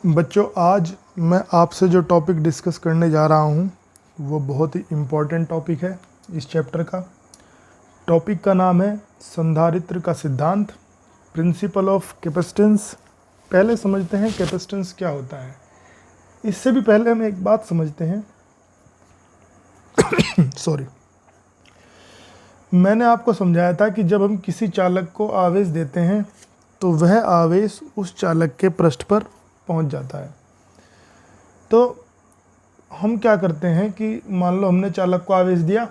बच्चों, आज मैं आपसे जो टॉपिक डिस्कस करने जा रहा हूँ वो बहुत ही इम्पोर्टेंट टॉपिक है इस चैप्टर का। टॉपिक का नाम है संधारित्र का सिद्धांत, प्रिंसिपल ऑफ कैपेसिटेंस। पहले समझते हैं कैपेसिटेंस क्या होता है। इससे भी पहले हम एक बात समझते हैं सॉरी, मैंने आपको समझाया था कि जब हम किसी चालक को आवेश देते हैं तो वह आवेश उस चालक के पृष्ठ पर पहुंच जाता है। तो हम क्या करते हैं कि मान लो हमने चालक को आवेश दिया,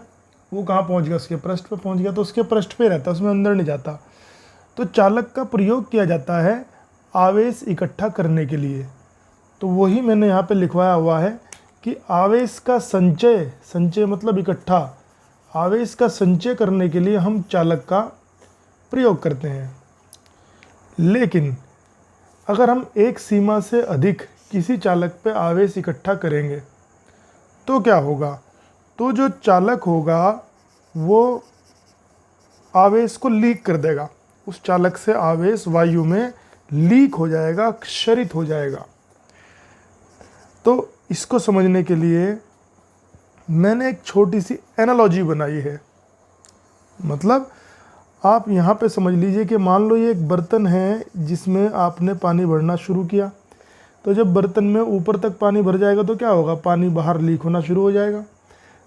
वो कहाँ पहुंच गया, उसके पृष्ठ पे पहुंच गया, तो उसके पृष्ठ पे रहता है, उसमें अंदर नहीं जाता। तो चालक का प्रयोग किया जाता है आवेश इकट्ठा करने के लिए। तो वही मैंने यहाँ पे लिखवाया हुआ है कि आवेश का संचय, संचय मतलब इकट्ठा, आवेश का संचय करने के लिए हम चालक का प्रयोग करते हैं। लेकिन अगर हम एक सीमा से अधिक किसी चालक पे आवेश इकट्ठा करेंगे तो क्या होगा, तो जो चालक होगा वो आवेश को लीक कर देगा। उस चालक से आवेश वायु में लीक हो जाएगा, क्षरित हो जाएगा। तो इसको समझने के लिए मैंने एक छोटी सी एनालॉजी बनाई है। मतलब आप यहाँ पे समझ लीजिए कि मान लो ये एक बर्तन है जिसमें आपने पानी भरना शुरू किया। तो जब बर्तन में ऊपर तक पानी भर जाएगा तो क्या होगा, पानी बाहर लीक होना शुरू हो जाएगा।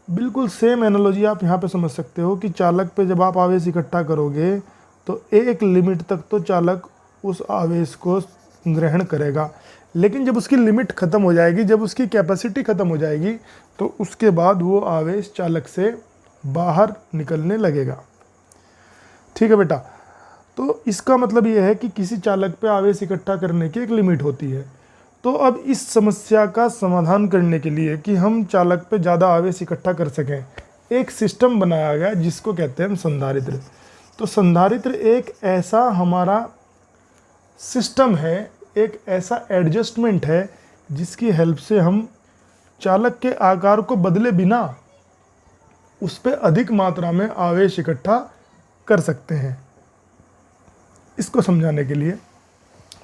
बिल्कुल सेम एनालॉजी आप यहाँ पे समझ सकते हो कि चालक पे जब आप आवेश इकट्ठा करोगे तो एक लिमिट तक तो चालक उस आवेश को ग्रहण करेगा, लेकिन जब उसकी लिमिट ख़त्म हो जाएगी, जब उसकी कैपेसिटी ख़त्म हो जाएगी, तो उसके बाद वो आवेश चालक से बाहर निकलने लगेगा। ठीक है बेटा। तो इसका मतलब ये है कि किसी चालक पे आवेश इकट्ठा करने की एक लिमिट होती है। तो अब इस समस्या का समाधान करने के लिए कि हम चालक पे ज़्यादा आवेश इकट्ठा कर सकें, एक सिस्टम बनाया गया जिसको कहते हैं संधारित्र। तो संधारित्र एक ऐसा हमारा सिस्टम है, एक ऐसा एडजस्टमेंट है जिसकी हेल्प से हम चालक के आकार को बदले बिना उस पर अधिक मात्रा में आवेश इकट्ठा कर सकते हैं। इसको समझाने के लिए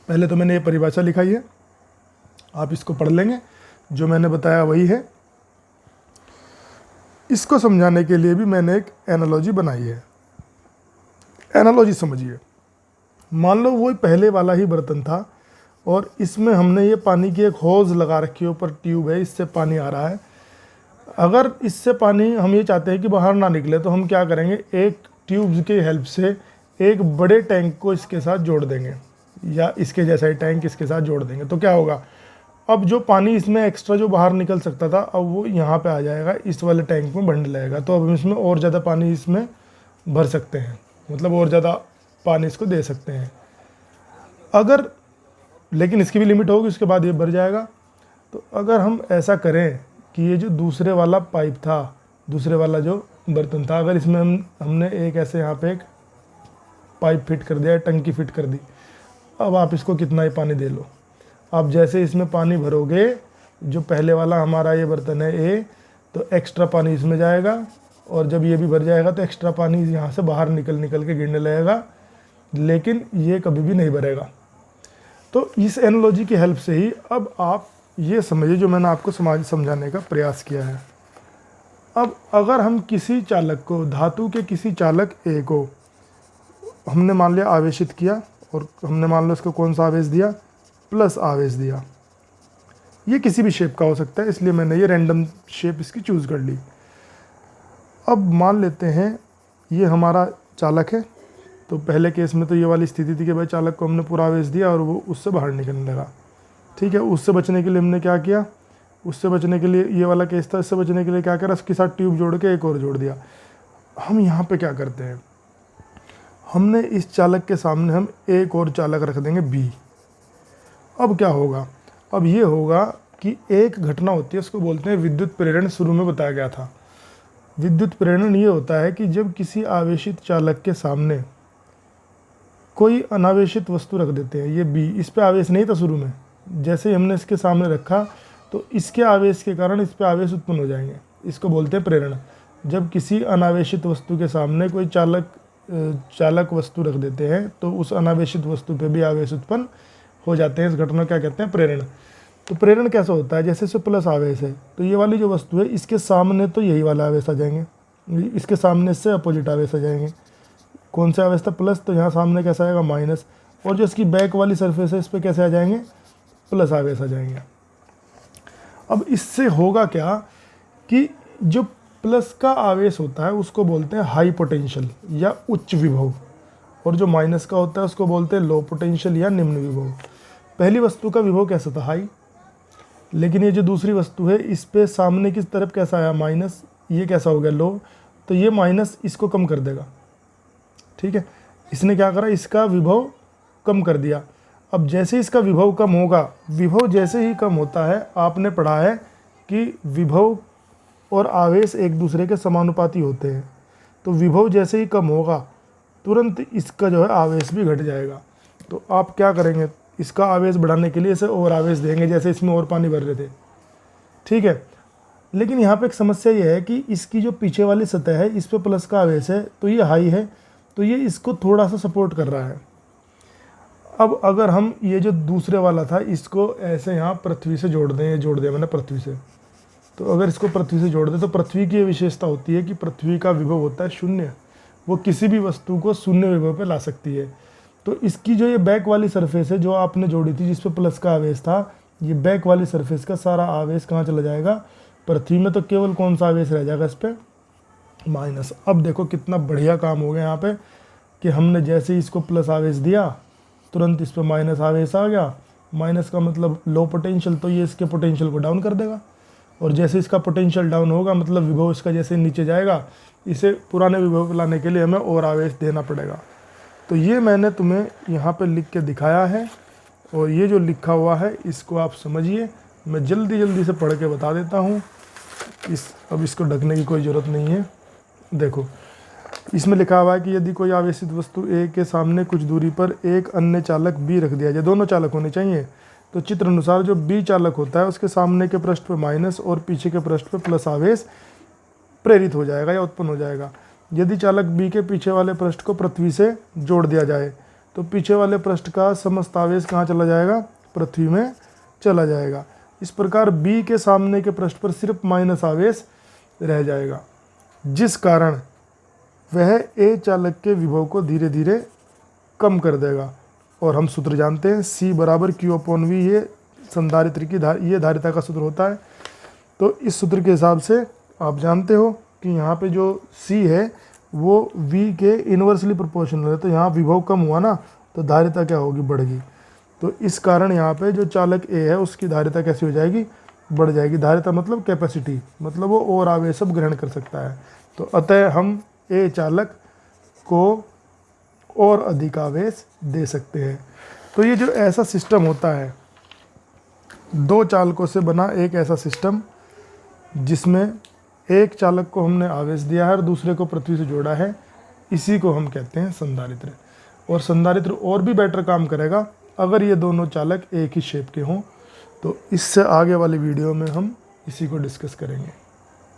पहले तो मैंने ये परिभाषा लिखाई है, आप इसको पढ़ लेंगे, जो मैंने बताया वही है। इसको समझाने के लिए भी मैंने एक एनालॉजी बनाई है। एनालॉजी समझिए, मान लो वो पहले वाला ही बर्तन था और इसमें हमने ये पानी की एक होज लगा रखी है, ऊपर ट्यूब है, इससे पानी आ रहा है। अगर इससे पानी हम ये चाहते हैं कि बाहर ना निकले तो हम क्या करेंगे, एक ट्यूब्स की हेल्प से एक बड़े टैंक को इसके साथ जोड़ देंगे, या इसके जैसा ही टैंक इसके साथ जोड़ देंगे। तो क्या होगा, अब जो पानी इसमें एक्स्ट्रा जो बाहर निकल सकता था, अब वो यहाँ पे आ जाएगा, इस वाले टैंक में भरने लगेगा। तो अब हम इसमें और ज़्यादा पानी इसमें भर सकते हैं, मतलब और ज़्यादा पानी इसको दे सकते हैं अगर, लेकिन इसकी भी लिमिट होगी, उसके बाद ये भर जाएगा। तो अगर हम ऐसा करें कि ये जो दूसरे वाला पाइप था, दूसरे वाला जो बर्तन था, अगर इसमें हमने एक ऐसे यहाँ पे एक पाइप फिट कर दिया, टंकी फिट कर दी, अब आप इसको कितना ही पानी दे लो, आप जैसे इसमें पानी भरोगे, जो पहले वाला हमारा ये बर्तन है ए, तो एक्स्ट्रा पानी इसमें जाएगा, और जब ये भी भर जाएगा तो एक्स्ट्रा पानी यहाँ से बाहर निकल के गिरने लगेगा, लेकिन ये कभी भी नहीं भरेगा। तो इस एनालॉजी की हेल्प से ही अब आप ये समझिए जो मैंने आपको समझाने का प्रयास किया है। अब अगर हम किसी चालक को, धातु के किसी चालक ए को हमने मान लिया आवेशित किया, और हमने मान लो इसको कौन सा आवेश दिया, प्लस आवेश दिया। ये किसी भी शेप का हो सकता है, इसलिए मैंने ये रैंडम शेप इसकी चूज़ कर ली। अब मान लेते हैं ये हमारा चालक है। तो पहले केस में तो ये वाली स्थिति थी कि भाई चालक को हमने पूरा आवेश दिया और वो उससे बाहर निकलने लगा। ठीक है, उससे बचने के लिए हमने क्या किया, उससे बचने के लिए ये वाला केस था, इससे बचने के लिए क्या करा, उसके साथ ट्यूब जोड़ के एक और जोड़ दिया। हम यहाँ पे क्या करते हैं, हमने इस चालक के सामने हम एक और चालक रख देंगे बी। अब क्या होगा, अब ये होगा कि एक घटना होती है, उसको बोलते हैं विद्युत प्रेरण। शुरू में बताया गया था, विद्युत प्रेरण ये होता है कि जब किसी आवेशित चालक के सामने कोई अनावेशित वस्तु रख देते हैं, ये बी, इस पे आवेश नहीं था शुरू में, जैसे ही हमने इसके सामने रखा तो इसके आवेश के कारण इस पे आवेश उत्पन्न हो जाएंगे, इसको बोलते हैं प्रेरण। जब किसी अनावेशित वस्तु के सामने कोई चालक वस्तु रख देते हैं तो उस अनावेशित वस्तु पे भी आवेश उत्पन्न हो जाते हैं। इस घटना को क्या कहते हैं? प्रेरण। तो प्रेरण कैसा होता है? जैसे इसे प्लस आवेश है तो ये वाली जो वस्तु है इसके सामने तो यही वाला आवेश आ जाएंगे, इसके सामने से अपोजिट आवेश आ जाएंगे। कौन सा आवेश था? प्लस, तो यहाँ सामने कैसा आएगा? माइनस। और जो इसकी बैक वाली सरफेस है इस पर कैसे आ जाएंगे? प्लस आवेश आ जाएंगे। अब इससे होगा क्या कि जो प्लस का आवेश होता है उसको बोलते हैं हाई पोटेंशियल या उच्च विभव, और जो माइनस का होता है उसको बोलते हैं लो पोटेंशियल या निम्न विभव। पहली वस्तु का विभव कैसा था? हाई। लेकिन ये जो दूसरी वस्तु है इस पे सामने की तरफ कैसा आया? माइनस। ये कैसा हो गया? लो। तो ये माइनस इसको कम कर देगा, ठीक है। इसने क्या करा? इसका विभव कम कर दिया। अब जैसे इसका विभव कम होगा, विभव जैसे ही कम होता है, आपने पढ़ा है कि विभव और आवेश एक दूसरे के समानुपाती होते हैं, तो विभव जैसे ही कम होगा तुरंत इसका जो है आवेश भी घट जाएगा। तो आप क्या करेंगे? इसका आवेश बढ़ाने के लिए इसे और आवेश देंगे, जैसे इसमें और पानी भर रहे थे, ठीक है। लेकिन यहाँ पे एक समस्या ये है कि इसकी जो पीछे वाली सतह है इस पर प्लस का आवेश है, तो ये हाई है, तो ये इसको थोड़ा सा सपोर्ट कर रहा है। अब अगर हम ये जो दूसरे वाला था इसको ऐसे यहाँ पृथ्वी से जोड़ दें, ये जोड़ दें मैंने पृथ्वी से, तो अगर इसको पृथ्वी से जोड़ दें तो पृथ्वी की ये विशेषता होती है कि पृथ्वी का विभव होता है शून्य, वो किसी भी वस्तु को शून्य विभव पे ला सकती है। तो इसकी जो ये बैक वाली सरफेस है जो आपने जोड़ी थी जिस पे प्लस का आवेश था, ये बैक वाली सरफेस का सारा आवेश कहाँ चला जाएगा? पृथ्वी में। तो केवल कौन सा आवेश रह जाएगा इस पर? माइनस। अब देखो कितना बढ़िया काम हो गया यहाँ पे कि हमने जैसे ही इसको प्लस आवेश दिया तुरंत इस पर माइनस आवेश आ गया। माइनस का मतलब लो पोटेंशियल, तो ये इसके पोटेंशियल को डाउन कर देगा, और जैसे इसका पोटेंशियल डाउन होगा मतलब विभव इसका जैसे नीचे जाएगा, इसे पुराने विभव पर लाने के लिए हमें और आवेश देना पड़ेगा। तो ये मैंने तुम्हें यहाँ पे लिख के दिखाया है, और ये जो लिखा हुआ है इसको आप समझिए। मैं जल्दी जल्दी से पढ़ के बता देता हूँ। अब इसको ढकने की कोई ज़रूरत नहीं है। देखो इसमें लिखा हुआ है कि यदि कोई आवेशित वस्तु ए के सामने कुछ दूरी पर एक अन्य चालक बी रख दिया जाए, दोनों चालक होने चाहिए, तो चित्र अनुसार जो बी चालक होता है उसके सामने के पृष्ठ पर माइनस और पीछे के पृष्ठ पर प्लस आवेश प्रेरित हो जाएगा या उत्पन्न हो जाएगा। यदि चालक बी के पीछे वाले पृष्ठ को पृथ्वी से जोड़ दिया जाए तो पीछे वाले पृष्ठ का समस्त आवेश कहाँ चला जाएगा? पृथ्वी में चला जाएगा। इस प्रकार बी के सामने के पृष्ठ पर सिर्फ माइनस आवेश रह जाएगा, जिस कारण वह ए चालक के विभव को धीरे धीरे कम कर देगा। और हम सूत्र जानते हैं C बराबर Q/V, ये संधारित्र की ये धारिता का सूत्र होता है। तो इस सूत्र के हिसाब से आप जानते हो कि यहाँ पे जो C है वो V के इन्वर्सली प्रोपोर्शनल है, तो यहाँ विभव कम हुआ ना तो धारिता क्या होगी? बढ़ेगी। तो इस कारण यहाँ पे जो चालक A है उसकी धारिता कैसी हो जाएगी? बढ़ जाएगी। धारिता मतलब कैपेसिटी, मतलब वो और आवेश अब ग्रहण कर सकता है। तो अतः हम A चालक को और अधिक आवेश दे सकते हैं। तो ये जो ऐसा सिस्टम होता है, दो चालकों से बना एक ऐसा सिस्टम जिसमें एक चालक को हमने आवेश दिया है और दूसरे को पृथ्वी से जोड़ा है, इसी को हम कहते हैं संधारित्र। और संधारित्र और भी बेटर काम करेगा अगर ये दोनों चालक एक ही शेप के हों। तो इससे आगे वाली वीडियो में हम इसी को डिस्कस करेंगे।